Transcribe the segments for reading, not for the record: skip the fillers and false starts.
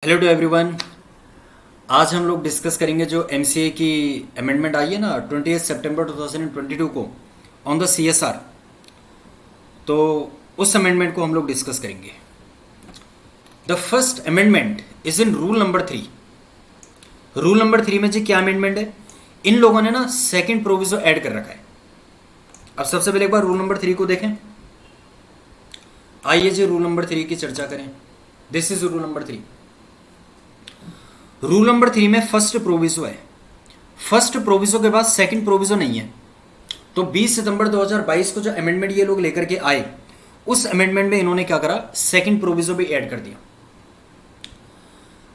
Hello to everyone. आज हम लोग डिस्कस करेंगे जो एमसीए की अमेंडमेंट आई है ना 28 सितंबर 2022 को ऑन द सीएसआर। तो उस अमेंडमेंट को हम लोग डिस्कस करेंगे। The first amendment is in rule number 3। Rule number 3 में जी क्या अमेंडमेंट है, इन लोगों ने ना सेकंड प्रोविजो ऐड कर रखा है। अब सबसे पहले एक बार रूल नंबर 3 को देखें। आइए जी रूल नंबर 3 की चर्चा करें। This is rule number 3। Rule number 3 में फर्स्ट प्रोविजो है। फर्स्ट प्रोविजो के बाद सेकंड प्रोविजो नहीं है। तो 20 सितंबर 2022 को जो अमेंडमेंट ये लोग लेकर के आए, उस अमेंडमेंट में इन्होंने क्या करा, सेकंड प्रोविजो भी ऐड कर दिया।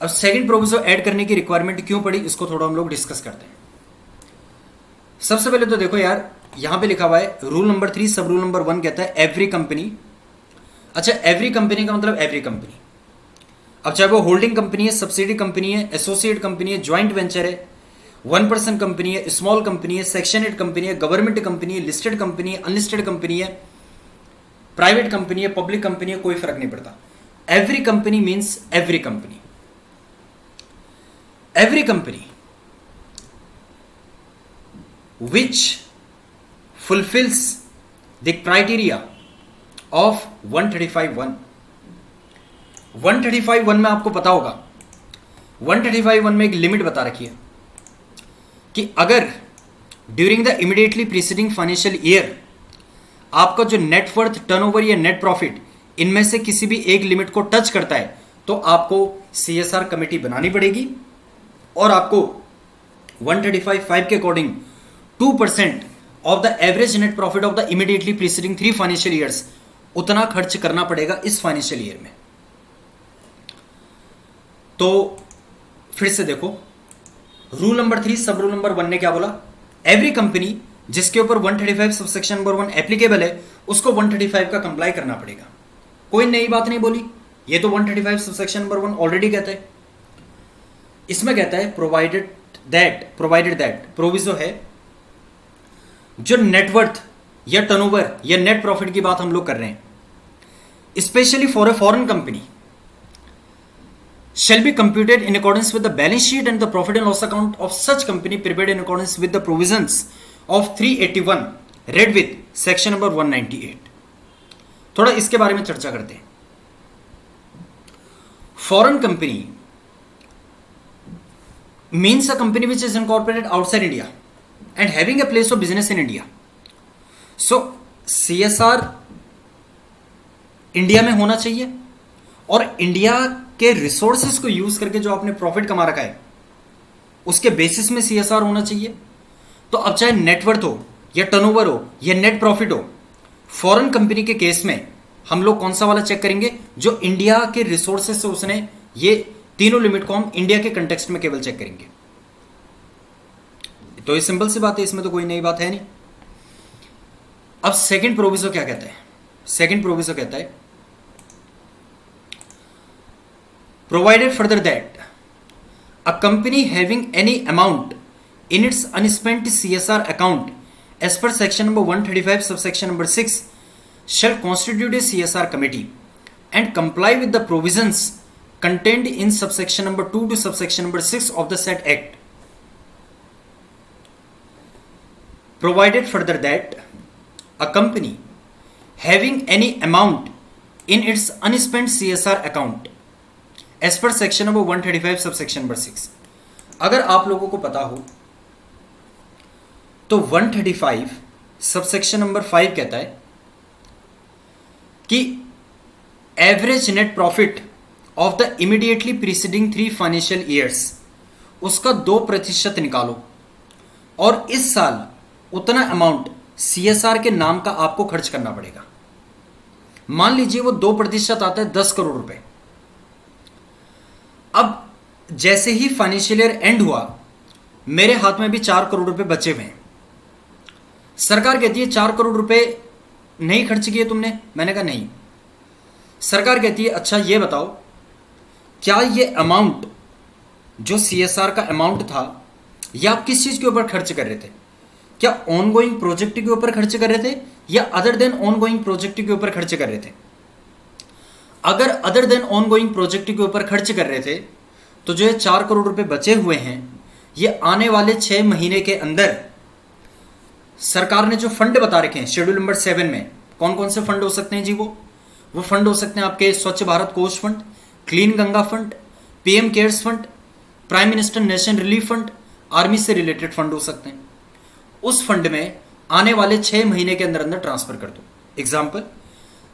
अब सेकंड प्रोविजो ऐड करने की रिक्वायरमेंट क्यों पड़ी, इसको थोड़ा हम लोग डिस्कस करते हैं। सबसे पहले तो देखो यार, यहां पे लिखा हुआ है रूल नंबर 3 सब रूल नंबर 1 कहता है एवरी कंपनी। अच्छा, एवरी कंपनी का मतलब एवरी कंपनी। अब चाहे वो होल्डिंग कंपनी है, सब्सिडी कंपनी है, एसोसिएट कंपनी है, ज्वाइंट वेंचर है, 1% कंपनी है, स्मॉल कंपनी है, सेक्शन 8 कंपनी है, गवर्नमेंट कंपनी है, लिस्टेड कंपनी है, अनलिस्टेड कंपनी है, प्राइवेट कंपनी है, पब्लिक कंपनी है, कोई फर्क नहीं पड़ता। Every company means every company. Every company which fulfils the criteria of 135(1). 135(1) में आपको पता होगा, 135(1) में एक लिमिट बता रखी है कि अगर during the immediately preceding financial year आपका जो नेटवर्थ, टर्नओवर या नेट प्रॉफिट इनमें से किसी भी एक लिमिट को टच करता है तो आपको सीएसआर कमेटी बनानी पड़ेगी और आपको 135(5) के according 2% of the average net profit of the immediately preceding 3 financial years उतना खर्च करना पड़ेगा इस फाइनेंशियल ईयर में। तो फिर से देखो, रूल नंबर 3 सब रूल नंबर 1 ने क्या बोला, एवरी कंपनी जिसके ऊपर 135 सबसेक्शन नंबर 1 एप्लीकेबल है उसको 135 का कंप्लाई करना पड़ेगा। कोई नई बात नहीं बोली, ये तो 135 सबसेक्शन नंबर 1 ऑलरेडी कहता है। इसमें कहता है प्रोवाइडेड दैट प्रोविजो है, जो नेटवर्थ या टर्नओवर या नेट प्रॉफिट की बात हम लोग कर रहे हैं, specially for a foreign company shall be computed in accordance with the balance sheet and the profit and loss account of such company prepared in accordance with the provisions of 381 read with section number 198। थोड़ा इसके बारे में चर्चा करते हैं। Foreign company means a company which is incorporated outside India and having a place of business in India। so CSR India में होना चाहिए और इंडिया के रिसोर्सेस को यूज करके जो आपने प्रॉफिट कमा रखा है उसके बेसिस में सीएसआर होना चाहिए। तो अब चाहे नेटवर्थ हो या टर्नओवर हो या नेट प्रॉफिट हो, फॉरेन कंपनी के केस में हम लोग कौन सा वाला चेक करेंगे, जो इंडिया के रिसोर्सेस से उसने, ये तीनों लिमिट को हम इंडिया के कंटेक्स्ट में केवल चेक करेंगे। तो ये सिंपल सी बात है, इसमें तो कोई नई बात है नहीं। अब सेकंड प्रोविजो क्या कहता है, सेकंड प्रोविजो कहता है provided further that a company having any amount in its unspent CSR account as per section number 135 subsection number 6 shall constitute a CSR committee and comply with the provisions contained in subsection number 2 to subsection number 6 of the said act। Provided further that a company having any amount in its unspent CSR account as per section number 135 subsection number 6। अगर आप लोगों को पता हो तो 135 subsection number 5 कहता है कि average net profit of the immediately preceding 3 financial years उसका 2% निकालो और इस साल उतना अमाउंट सीएसआर के नाम का आपको खर्च करना पड़ेगा। मान लीजिए वो 2% आता है 10 करोड़ रुपए। अब जैसे ही फाइनेंशियल ईयर एंड हुआ, मेरे हाथ में भी 4 करोड़ रुपए बचे हुए हैं। सरकार कहती है 4 करोड़ रुपए नहीं खर्च किए तुमने, मैंने कहा नहीं। सरकार कहती है अच्छा ये बताओ, क्या ये अमाउंट जो सीएसआर का अमाउंट था ये आप किस चीज के ऊपर खर्च कर रहे थे, क्या ऑनगोइंग प्रोजेक्ट के ऊपर खर्च कर रहे थे या अदर देन ऑनगोइंग प्रोजेक्ट के ऊपर खर्च कर रहे थे। अगर अदर देन ऑनगोइंग प्रोजेक्ट के ऊपर खर्च कर रहे थे तो जो ये 4 करोड़ रुपए बचे हुए हैं, ये आने वाले 6 महीने के अंदर सरकार ने जो फंड बता रखे हैं शेड्यूल नंबर 7 में, कौन कौन से फंड हो सकते हैं जी? वो फंड हो सकते हैं आपके स्वच्छ भारत कोष fund, clean Ganga fund, PM cares fund, prime minister nation relief fund, army से रिलेटेड फंड हो सकते हैं। उस फंड में आने वाले 6 महीने के अंदर अंदर ट्रांसफर कर दो। एग्जाम्पल,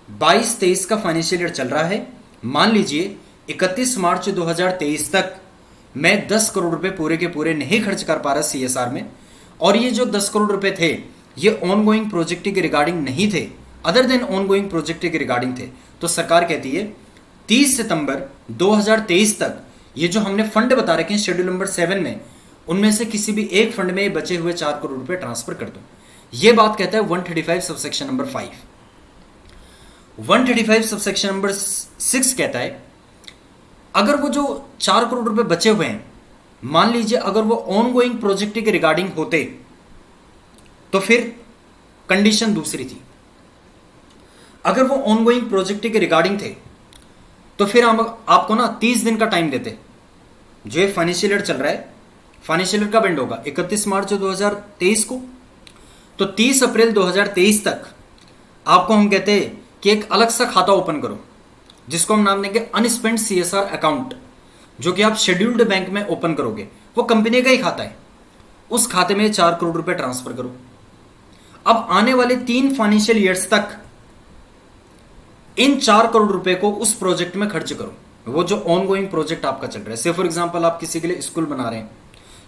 22-23 का फाइनेंशियल ईयर चल रहा है, मान लीजिए 31 मार्च 2023 तक मैं 10 करोड़ रुपए पूरे के पूरे नहीं खर्च कर पा रहा सीएसआर में, और ये जो 10 करोड़ रुपए थे ये ऑन गोइंग प्रोजेक्ट के रिगार्डिंग नहीं थे, other than on going project के रिगार्डिंग थे, तो सरकार कहती है 30 सितंबर 2023 तक ये जो हमने फंड बता रखे हैं शेड्यूल नंबर 7 में, उनमें से किसी भी एक फंड में बचे हुए 4 करोड़ रुपए ट्रांसफर कर दो। ये बात कहता है 135 सबसेक्शन नंबर 5। 135 सबसेक्शन नंबर 6 कहता है अगर वो जो 4 करोड़ रुपए बचे हुए हैं, मान लीजिए अगर वो ऑन गोइंग प्रोजेक्ट के रिगार्डिंग होते तो फिर कंडीशन दूसरी थी। अगर वो ऑन गोइंग प्रोजेक्ट के रिगार्डिंग थे तो फिर हम आपको ना 30 दिन का टाइम देते। जो ये फाइनेंशियल ईयर चल रहा है, फाइनेंशियल ईयर कब एंड होगा? 31 मार्च 2023 को। तो 30 अप्रैल 2023 तक आपको हम कहते हैं कि एक अलग सा खाता ओपन करो, जिसको हम नाम देंगे अनस्पेंड सीएसआर अकाउंट, जो कि आप शेड्यूल्ड बैंक में ओपन करोगे। वो कंपनी का ही खाता है, उस खाते में 4 करोड़ रुपए ट्रांसफर करो। अब आने वाले 3 फाइनेंशियल ईयर्स तक इन 4 करोड़ रुपए को उस प्रोजेक्ट में खर्च करो, वो जो ऑन गोइंग प्रोजेक्ट आपका चल रहा है। से फॉर एग्जांपल आप किसी के लिए स्कूल बना रहे हैं,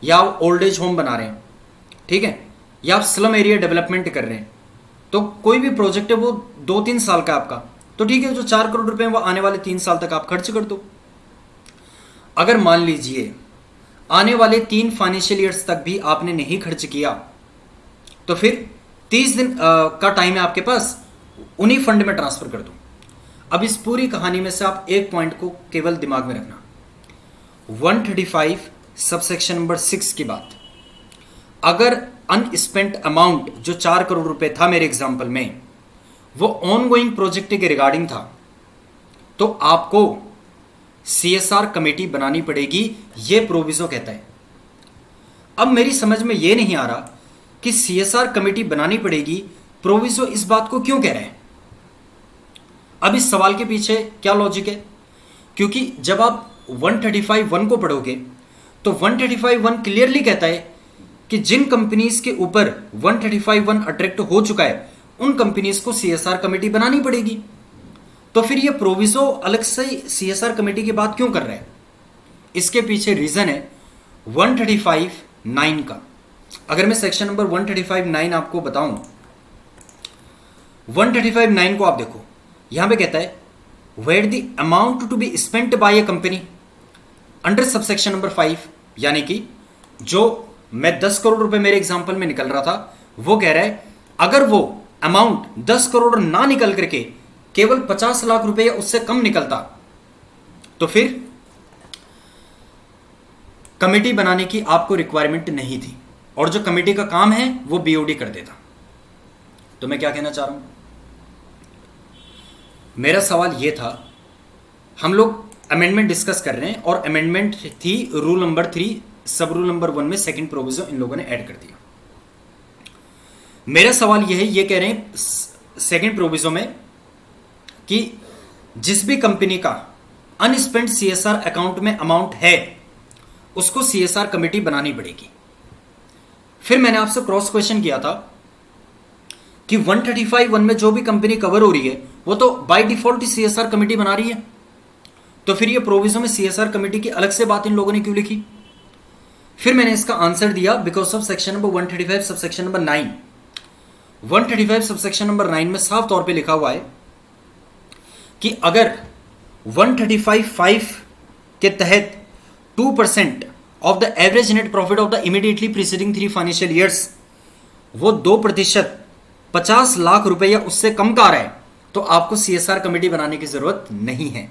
या आप ओल्ड एज होम बना रहे हैं, ठीक है, या आप स्लम एरिया डेवलपमेंट कर रहे हैं, तो कोई भी प्रोजेक्ट है वो 2-3 साल का आपका, तो ठीक है, जो 4 करोड़ रुपए वो आने वाले 3 साल तक आप खर्च कर दो। अगर मान लीजिए आने वाले 3 फाइनेंशियल ईयर्स तक भी आपने नहीं खर्च किया, तो फिर 30 दिन का टाइम है आपके पास, उन्हीं फंड में ट्रांसफर कर दो। अब इस पूरी कहानी में से आप एक पॉइंट को केवल दिमाग में रखना, 135 सबसेक्शन नंबर 6 की बात। अगर अनस्पेंट अमाउंट जो 4 करोड़ रुपए था मेरे एग्जांपल में, वो ऑन गोइंग प्रोजेक्ट के रिगार्डिंग था, तो आपको सीएसआर कमेटी बनानी पड़ेगी, ये प्रोविजो कहता है। अब मेरी समझ में ये नहीं आ रहा कि सीएसआर कमेटी बनानी पड़ेगी, प्रोविजो इस बात को क्यों कह रहे हैं। अब इस सवाल के पीछे क्या लॉजिक है? क्योंकि जब आप 135(1) को पढ़ोगे तो 135(1) क्लियरली कहता है कि जिन कंपनीज के ऊपर 135(1) अट्रैक्ट हो चुका है, उन कंपनीज को सीएसआर कमेटी बनानी पड़ेगी। तो फिर ये प्रोविजो अलग से सीएसआर कमेटी की बात क्यों कर रहा है? इसके पीछे रीजन है 135(9) का। अगर मैं सेक्शन नंबर 135(9) आपको बताऊं, 135(9) को आप देखो, यहां पे कहता है where the amount to be spent by a company under subsection number 5, यानी कि जो मैं 10 करोड़ रुपए मेरे एग्जांपल में निकल रहा था, वो कह रहा है अगर वो अमाउंट 10 करोड़ ना निकल करके केवल 50 लाख रुपए या उससे कम निकलता, तो फिर कमेटी बनाने की आपको रिक्वायरमेंट नहीं थी, और जो कमेटी का काम है वो बीओडी कर देता। तो मैं क्या कहना चाह रहा हूं, मेरा सवाल ये था, हम लोग अमेंडमेंट डिस्कस कर रहे हैं और अमेंडमेंट थी रूल नंबर 3 सब रूल नंबर 1 में सेकंड प्रोविजन इन लोगों ने ऐड कर दिया। मेरा सवाल यह है, ये कह रहे हैं सेकंड प्रोविजन में कि जिस भी कंपनी का अनस्पेंड सीएसआर अकाउंट में अमाउंट है, उसको सीएसआर कमेटी बनानी पड़ेगी। फिर मैंने आपसे क्रॉस क्वेश्चन किया था कि 135(1) में जो भी कंपनी कवर हो रही है वो तो बाय डिफॉल्ट सीएसआर कमेटी बना रही है, तो फिर ये प्रोविजन में सीएसआर कमेटी की अलग से बात इन लोगों ने क्यों लिखी? फिर मैंने इसका आंसर दिया because of section number 135 subsection number 9। 135 subsection number 9 में साफ तौर पे लिखा हुआ है कि अगर 135(5) के तहत 2% of the average net profit of the immediately preceding 3 financial years, वो 2% 50 लाख रुपए या उससे कम का आ रहा है, तो आपको सीएसआर कमेटी बनाने की जरूरत नहीं है।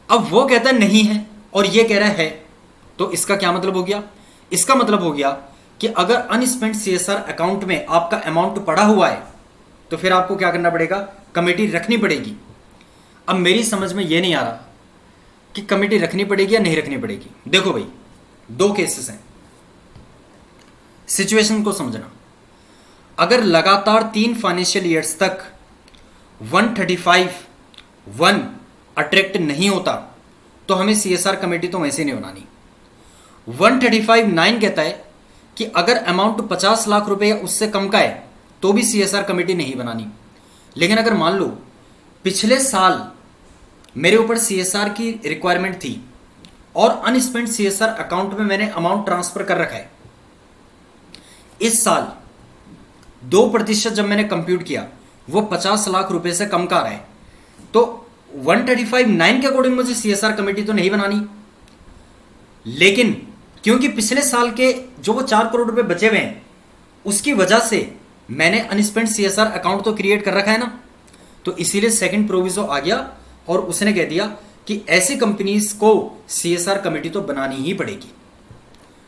अब वो कहता है नहीं है और ये कह रहा है, तो इसका क्या मतलब हो गया? इसका मतलब हो गया कि अगर अनस्पेंड सीएसआर अकाउंट में आपका अमाउंट पड़ा हुआ है तो फिर आपको क्या करना पड़ेगा? कमेटी रखनी पड़ेगी। अब मेरी समझ में ये नहीं आ रहा कि कमेटी रखनी पड़ेगी या नहीं रखनी पड़ेगी। देखो भाई, दो केसेस हैं, सिचुएशन को समझना। अगर लगातार 3 फाइनेंशियल ईयर्स तक 135 अट्रैक्ट नहीं होता तो हमें सीएसआर कमेटी तो वैसे नहीं बनानी। 135(9) कहता है कि अगर अमाउंट 50 लाख रुपए या उससे कम का है तो भी सीएसआर कमेटी नहीं बनानी। लेकिन अगर मान लो पिछले साल मेरे ऊपर सीएसआर की रिक्वायरमेंट थी और अनस्पेंड सीएसआर अकाउंट में मैंने अमाउंट ट्रांसफर कर रखा है, इस साल 2% जब मैंने कंप्यूट किया वो 50 लाख रुपए से कम का आ रहा है, तो 135(9) के अकॉर्डिंग मुझे सीएसआर कमेटी तो नहीं बनानी। लेकिन क्योंकि पिछले साल के जो वो 4 करोड़ रुपए बचे हुए हैं उसकी वजह से मैंने अनस्पेंड सीएसआर अकाउंट तो क्रिएट कर रखा है ना, तो इसीलिए सेकंड प्रोविजो आ गया और उसने कह दिया कि ऐसी कंपनीज को सीएसआर कमेटी तो बनानी ही पड़ेगी,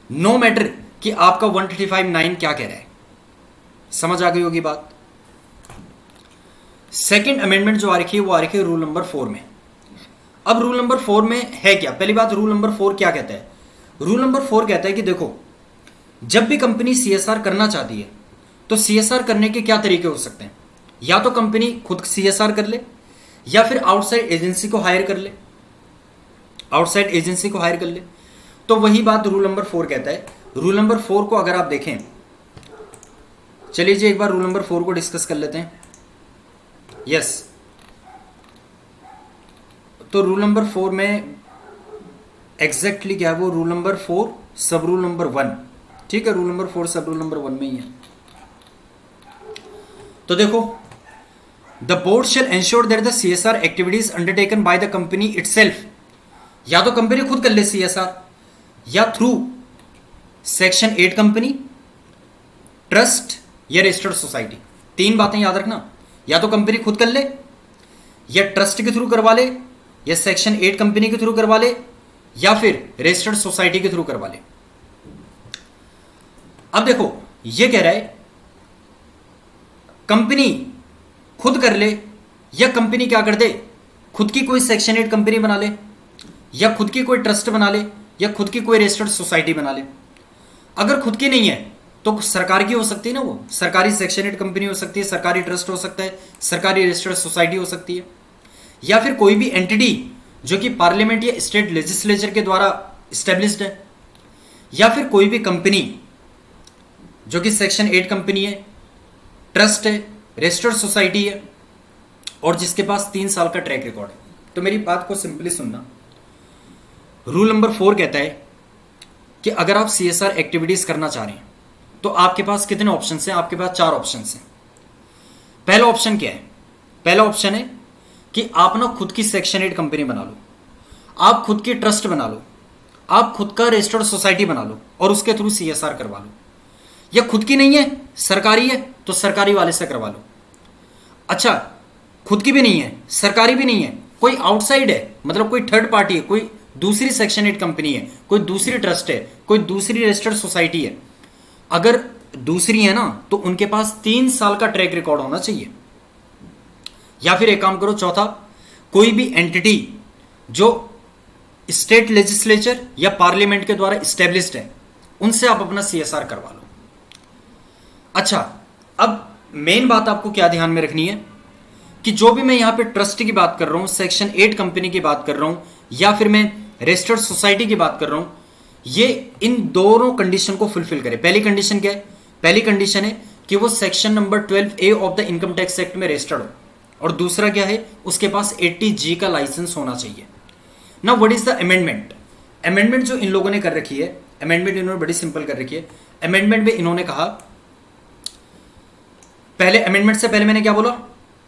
नो मैटर कि आपका 135(9) क्या कह रहा है। समझ आ गई होगी बात। सेकंड अमेंडमेंट जो आ रखी है वो आ रखी है रूल नंबर 4 में। अब रूल नंबर 4 में है क्या? पहली बात, रूल नंबर 4 क्या कहता है? रूल नंबर 4 कहता है कि देखो, जब भी कंपनी सीएसआर करना चाहती है तो सीएसआर करने के क्या तरीके हो सकते हैं। या तो कंपनी खुद सीएसआर कर ले या फिर आउटसाइड एजेंसी को हायर कर ले, आउटसाइड एजेंसी को हायर कर ले। तो वही बात रूल नंबर 4 कहता है। रूल नंबर 4 को अगर आप देखें, चलिए जी एक बार रूल नंबर 4 को डिस्कस कर लेते हैं। यस, तो रूल नंबर 4 में एग्जैक्टली क्या है वो, रूल नंबर 4 सब रूल नंबर 1, ठीक है, रूल नंबर 4 सब रूल नंबर 1 में ही है। तो देखो, the board shall ensure that the CSR activities undertaken by the company itself, या तो कंपनी खुद कर ले सीएसआर या थ्रू सेक्शन 8 कंपनी, ट्रस्ट या रजिस्टर्ड सोसाइटी। 3 बातें याद रखना, या तो कंपनी खुद कर ले या ट्रस्ट के थ्रू करवा ले या सेक्शन 8 कंपनी के थ्रू करवा ले या फिर रजिस्टर्ड सोसाइटी के थ्रू करवा ले। अब देखो, ये कह रहा है कंपनी खुद कर ले या कंपनी क्या कर दे, खुद की कोई सेक्शन 8 कंपनी बना ले या खुद की कोई ट्रस्ट बना ले या खुद की कोई रजिस्टर्ड सोसाइटी बना ले। अगर खुद की नहीं है तो सरकार की हो सकती है ना, वो सरकारी सेक्शन 8 कंपनी हो सकती है, सरकारी ट्रस्ट हो सकता है, सरकारी रजिस्टर्ड सोसाइटी हो सकती है, या फिर कोई भी एंटिटी जो कि पार्लियामेंट या स्टेट लेजिस्लेचर के द्वारा स्टैब्लिश्ड है, या फिर कोई भी कंपनी जो कि सेक्शन 8 कंपनी है, ट्रस्ट है, रजिस्टर्ड सोसाइटी है और जिसके पास 3 साल का ट्रैक रिकॉर्ड है। तो मेरी बात को सिंपली सुनना, रूल नंबर 4 कहता है कि अगर आप सीएसआर एक्टिविटीज करना चाह रहे हैं तो आपके पास कितने ऑप्शन हैं? आपके पास 4 ऑप्शन हैं। पहला ऑप्शन क्या है? पहला ऑप्शन है कि आप ना खुद की सेक्शन 8 कंपनी बना लो, आप खुद की ट्रस्ट बना लो, आप खुद का रजिस्टर्ड सोसाइटी बना लो और उसके थ्रू सीएसआर करवा लो। या खुद की नहीं है, सरकारी है तो सरकारी वाले से करवा लो। अच्छा, खुद की भी नहीं है, सरकारी भी नहीं है, कोई आउटसाइड है, मतलब कोई थर्ड पार्टी है, कोई दूसरी सेक्शन 8 कंपनी है, कोई दूसरी ट्रस्ट है, कोई दूसरी रजिस्टर्ड सोसाइटी है। अगर दूसरी है ना तो उनके पास 3 साल का ट्रैक रिकॉर्ड होना चाहिए। या फिर एक काम करो, चौथा, कोई भी एंटिटी जो स्टेट लेजिस्लेचर या पार्लियामेंट के द्वारा स्टैब्लिश्ड है, उनसे आप अपना सीएसआर करवा लो। अच्छा, अब मेन बात आपको क्या ध्यान में रखनी है कि जो भी मैं यहां पे ट्रस्ट की बात कर रहा हूं, सेक्शन 8 कंपनी की बात कर रहा हूं या फिर मैं रजिस्टर्ड सोसाइटी की बात कर रहा हूं, ये इन दोनों कंडीशन को फुलफिल करे। पहली कंडीशन क्या है? पहली कंडीशन है कि वो section number 12A of the income tax act में रजिस्टर्ड हो, और दूसरा क्या है, उसके पास 80G का लाइसेंस होना चाहिए। ना what is the amendment? Amendment जो इन लोगों ने कर रखी है, अमेंडमेंट इन्होंने बड़ी सिंपल कर रखी है। अमेंडमेंट में इन्होंने कहा, पहले अमेंडमेंट से पहले मैंने क्या बोला?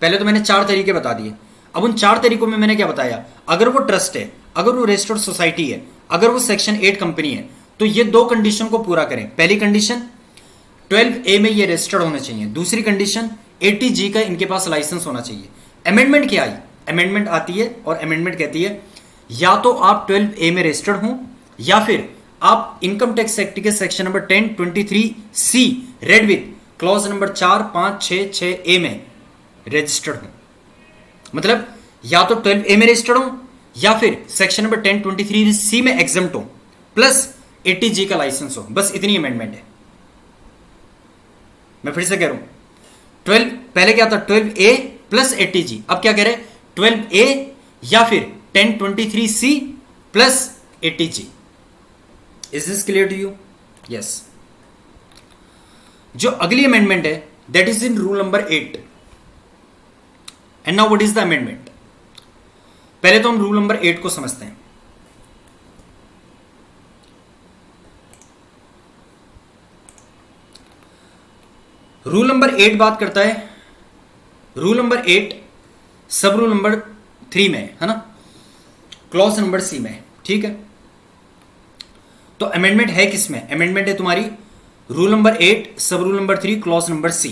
पहले तो मैंने 4 तरीके बता दिए। अब उन 4 तरीकों में मैंने क्या बताया? अगर वो ट्रस्ट है, अगर वो रजिस्टर्ड सोसाइटी है, अगर वो सेक्शन 8 कंपनी है, तो ये 2 कंडीशन को पूरा करें। पहली कंडीशन 12A में ये रजिस्टर्ड होने चाहिए, दूसरी कंडीशन 80G का इनके पास लाइसेंस होना चाहिए। अमेंडमेंट क्या आई? अमेंडमेंट आती है और अमेंडमेंट कहती है या तो आप 12A में रजिस्टर्ड हो या फिर आप इनकम टैक्स एक्ट के section number 1023C red with clause number 4, 5, 6, 6A में रजिस्टर्ड हो। मतलब या तो 12A में रजिस्टर्ड हो या फिर सेक्शन नंबर 1023C में एग्जम्प्ट हो प्लस 80G का लाइसेंस हो, बस इतनी अमेंडमेंट है। मैं फिर से कह रहा हूं, 12 पहले क्या था 12A प्लस 80G, अब क्या कह रहे हैं 12A या फिर 1023C plus 80G। Is this clear to you? Yes. जो अगली अमेंडमेंट है that is in rule number 8। And now what is the amendment? पहले तो हम रूल नंबर 8 को समझते हैं। रूल नंबर 8 बात करता है, rule number 8 sub rule number 3 में है ना, क्लॉज नंबर सी में, ठीक है। तो अमेंडमेंट है किसमें? अमेंडमेंट है तुम्हारी rule number 8 sub rule number 3 clause number C.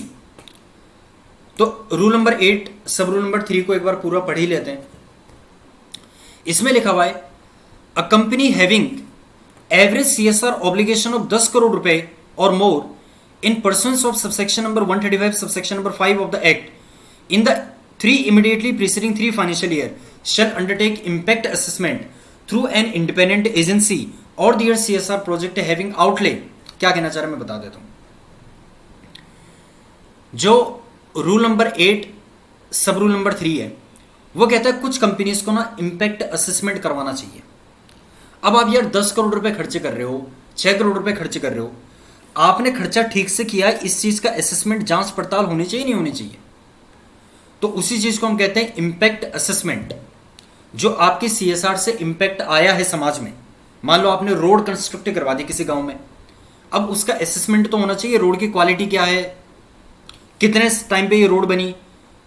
तो rule number 8 sub rule number 3 को एक बार पूरा पढ़ ही लेते हैं। इसमें लिखा हुआ है a company having average CSR obligation of 10 crore रुपए और मोर in pursuance of subsection number 135 subsection number 5 of the act in the 3 immediately preceding 3 financial year shall undertake impact assessment through an independent agency or their CSR project having outlay। क्या कहना चाह रहा मैं बता देता हूं। जो rule number 8 sub rule number 3 है वो कहता है कुछ कंपनीज को ना इम्पैक्ट असेसमेंट करवाना चाहिए। अब आप यार 10 करोड़ रुपए खर्च कर रहे हो, 6 करोड़ रुपए खर्च कर रहे हो, आपने खर्चा ठीक से किया, इस चीज का असेसमेंट जांच पड़ताल होनी चाहिए नहीं होनी चाहिए? तो उसी चीज को हम कहते हैं इम्पैक्ट असेसमेंट। जो आपके सीएसआर से इम्पैक्ट आया है समाज में, मान लो आपने रोड कंस्ट्रक्ट करवा दी किसी गांव में, अब उसका असेसमेंट तो होना चाहिए, रोड की क्वालिटी क्या है, कितने टाइम पे ये रोड बनी,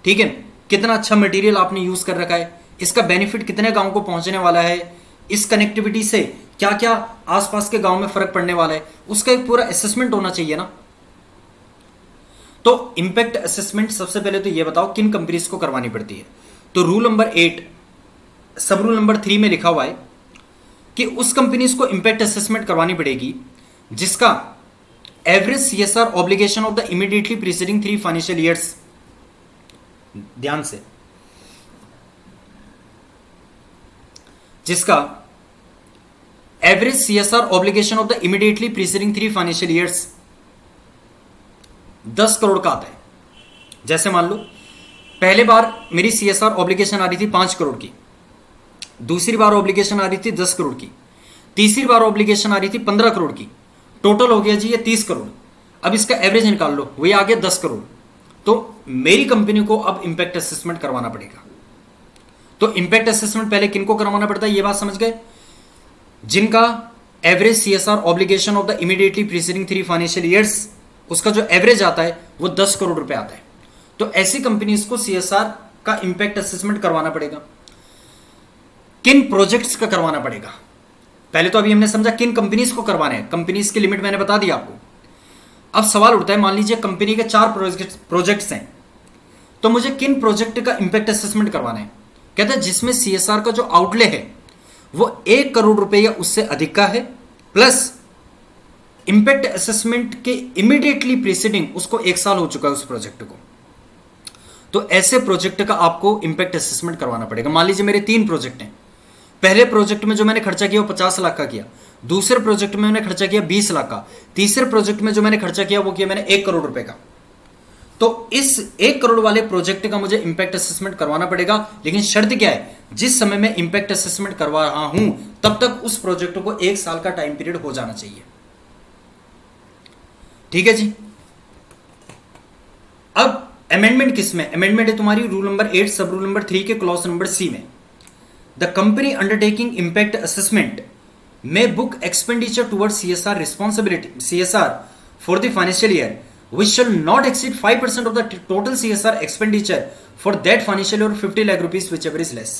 ठीक है, कितना अच्छा मटेरियल आपने यूज कर रखा है, इसका बेनिफिट कितने गांव को पहुंचने वाला है, इस कनेक्टिविटी से क्या क्या आसपास के गांव में फर्क पड़ने वाला है, उसका एक पूरा असेसमेंट होना चाहिए ना। तो इंपैक्ट असेसमेंट सबसे पहले तो ये बताओ किन कंपनीज को करवानी पड़ती है। तो rule number 8 sub rule number 3 में लिखा हुआ है कि उस कंपनीज को इंपैक्ट असेसमेंट करवानी पड़ेगी जिसका average CSR obligation of the immediately preceding 3 financial years, ध्यान से, जिसका average CSR obligation of the immediately preceding 3 financial years 10 crore का आता है। जैसे मान लो पहले बार मेरी सीएसआर ऑब्लिगेशन आ रही थी 5 करोड़ की, दूसरी बार ऑब्लिगेशन आ रही थी 10 करोड़ की, तीसरी बार ऑब्लिगेशन आ रही थी 15 करोड़ की, टोटल हो गया जी ये 30 करोड़। अब इसका एवरेज निकाल लो, वही आ गया 10 करोड़। तो मेरी कंपनी को अब इंपैक्ट असेसमेंट करवाना पड़ेगा। तो इंपैक्ट असेसमेंट पहले किनको करवाना पड़ता है ये बात समझ गए? जिनका average CSR obligation of the immediately preceding 3 financial years, उसका जो एवरेज आता है वो 10 करोड़ रुपए आता है। तो ऐसी कंपनीज को सीएसआर का इंपैक्ट असेसमेंट करवाना पड़ेगा। किन प्रोजेक्ट्स का करवाना पड़ेगा? पहले तो अभी हमने समझा किन कंपनीज को करवाना है, कंपनीज की लिमिट मैंने बता दी आपको। अब सवाल उठता है, मान लीजिए कंपनी के 4 प्रोजेक्ट्स हैं, तो मुझे किन प्रोजेक्ट का इंपैक्ट असेसमेंट करवाना है? कहता है जिसमें सीएसआर का जो आउटले है वो 1 करोड़ रुपए या उससे अधिक का है, प्लस इंपैक्ट असेसमेंट के इमीडिएटली प्रीसीडिंग उसको 1 साल हो चुका है उस प्रोजेक्ट को। तो ऐसे प्रोजेक्ट का आपको इंपैक्ट असेसमेंट करवाना पड़ेगा। मान लीजिए मेरे 3 प्रोजेक्ट हैं, पहले प्रोजेक्ट में जो मैंने खर्चा किया वो 50 लाख का किया, दूसरे प्रोजेक्ट में मैंने खर्चा किया 20 लाख का, तीसरे प्रोजेक्ट में जो मैंने खर्चा किया वो किया मैंने 1 करोड़ रुपए का। तो इस 1 करोड़ वाले प्रोजेक्ट का मुझे इंपैक्ट असेसमेंट करवाना पड़ेगा, लेकिन शर्त क्या है? जिस समय मैं इंपैक्ट असेसमेंट करवा रहा हूं तब तक उस प्रोजेक्ट को 1 साल का टाइम पीरियड हो जाना चाहिए। ठीक है जी। अब अमेंडमेंट किसमें? अमेंडमेंट है तुम्हारी rule number 8 sub rule number 3 के क्लॉज नंबर सी में। The company undertaking impact assessment में book expenditure towards CSR responsibility CSR for the financial year which shall not exceed 5% of the total CSR expenditure for that financial year 50 lakh rupees whichever is less।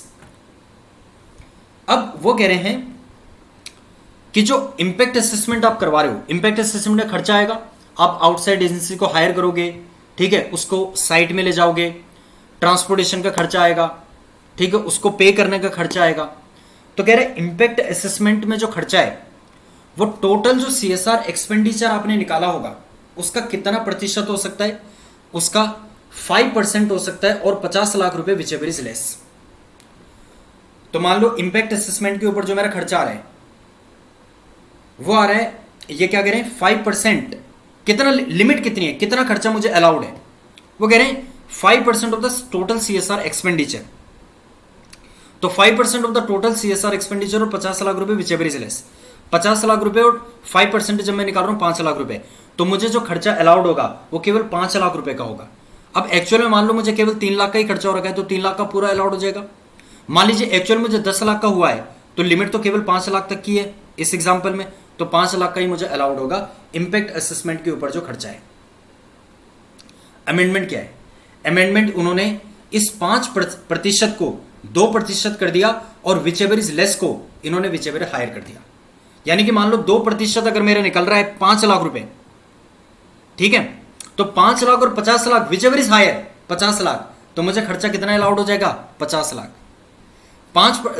अब वो कह रहे हैं कि जो impact assessment आप करवा रहे हो, इंपैक्ट असेसमेंट का खर्चा आएगा, आप आउटसाइड एजेंसी को हायर करोगे, ठीक है, उसको साइट में ले जाओगे, ट्रांसपोर्टेशन का खर्चा आएगा, ठीक है, उसको पे करने का खर्चा आएगा। तो कह रहे इंपैक्ट असेसमेंट में जो खर्चा है वो टोटल जो सीएसआर एक्सपेंडिचर आपने निकाला होगा उसका कितना प्रतिशत हो सकता है? उसका 5% हो सकता है और 50 लाख रुपए विच एवर इज लेस। तो मान लो इम्पैक्ट असेसमेंट के ऊपर जो मेरा खर्चा आ रहा है वो आ रहा है, ये क्या कह रहे हैं 5%, कितना लिमिट कितनी है, कितना खर्चा मुझे अलाउड है, वो कह रहे हैं 5% of the total CSR expenditure. तो 5% of the total CSR expenditure और 50 लाख रुपए which ever is less, 50 lakh रुपए और 5% जब मैं निकाल रहा हूं 5 लाख रुपए, तो मुझे जो खर्चा अलाउड होगा वो केवल 5 लाख रुपए का होगा। अब एक्चुअल में मान लो मुझे केवल 3 लाख का ही खर्चा हो रखा है, तो 3 लाख का पूरा अलाउड हो जाएगा। मान लीजिए एक्चुअल मुझे 10 लाख का हुआ है, तो लिमिट तो केवल 5 लाख तक की है इस एग्जाम्पल में, तो 5 लाख का ही मुझे अलाउड होगा इंपैक्ट असेसमेंट के ऊपर जो खर्चा है। अमेंडमेंट क्या है, अमेंडमेंट उन्होंने इस 5% को 2% कर दिया और विच एवर इज लेस को इन्होंने विच एवर हायर कर दिया। यानी कि मान लो 2% अगर मेरा निकल रहा है 5 लाख रुपए, ठीक है, तो 5 लाख और 50 lakh whichever is higher 50 lakh, तो मुझे खर्चा कितना अलाउड हो जाएगा 50 लाख।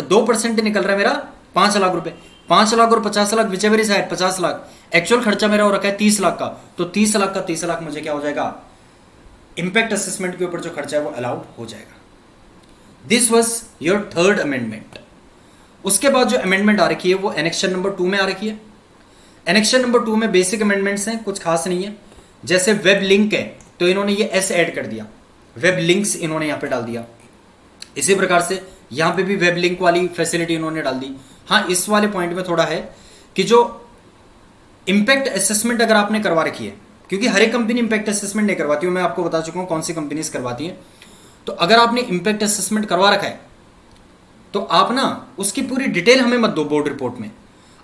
2% निकल रहा है मेरा 5 लाख रुपए, 5 लाख और 50 lakh whichever is higher 50 lakh, actual खर्चा मेरा हो रखा है 30 लाख का, तो 30 लाख का 30 लाख मुझे क्या हो जाएगा, इंपैक्ट असेसमेंट के ऊपर जो खर्चा है वो अलाउड हो जाएगा। This was your third amendment. उसके बाद जो अमेंडमेंट आ रखी है वो एनेक्शन नंबर 2 में आ रखी है। एनेक्शन नंबर 2 में बेसिक अमेंडमेंट्स हैं, कुछ खास नहीं है। जैसे वेब लिंक है तो इन्होंने ये एस ऐड कर दिया, वेब लिंक्स इन्होंने यहां पे डाल दिया। इसी प्रकार से यहां पे भी वेब लिंक वाली फैसिलिटी इन्होंने डाल दी। हाँ, इस वाले पॉइंट में थोड़ा है कि जो इंपैक्ट असेसमेंट अगर आपने करवा रखी है, क्योंकि हर एक कंपनी इंपैक्ट असेसमेंट नहीं करवाती हूं, मैं आपको बता चुका हूं कौन सी कंपनीज करवाती हैं। तो अगर आपने इंपैक्ट असेसमेंट करवा रखा है तो आप ना उसकी पूरी डिटेल हमें मत दो बोर्ड रिपोर्ट में,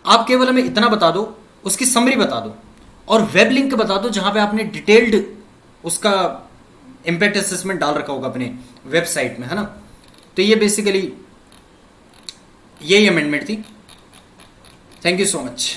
आप केवल हमें इतना बता दो, उसकी समरी बता दो और वेब लिंक बता दो जहां पे आपने डिटेल्ड उसका इंपैक्ट असेसमेंट डाल रखा होगा अपने वेबसाइट में, है ना। तो ये बेसिकली यही अमेंडमेंट थी। Thank you so much.